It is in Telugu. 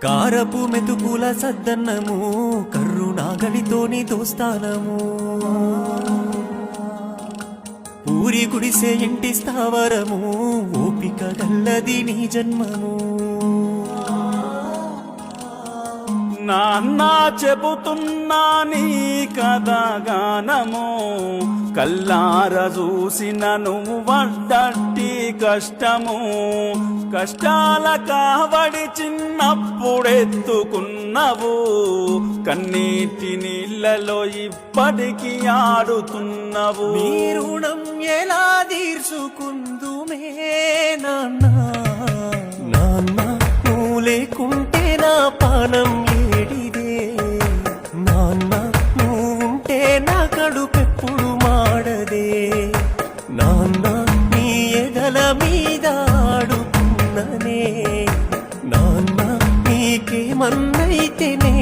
కారపు మెతుకుల సద్దన్నము కర్రునాగలితోని దోస్తానము ఊరి గుడిసే ఇంటి స్థావరము ఓపిక గల్లది నీ జన్మము నాన్న చెబుతున్నా నీ కథగానము కల్లార చూసిన నువ్వు పడ్డట్టి కష్టము కష్టాల కావడి చిన్నప్పుడెత్తుకున్నవు కన్నీటి నీళ్ళలో ఇప్పటికి ఆడుతున్నవు నీ రుణం ఎలా తీర్చుకుందుమే నాన్న నాన్న నువ్వు లేకుంటే నా పానం ఏడిదే నాన్న నువ్వుంటే నా కడుపెప్పుడు మాడదే నాన్న నీ ఎదల మీద ఆడుతున్ననే నాన్న నీకేమన్నైతేనే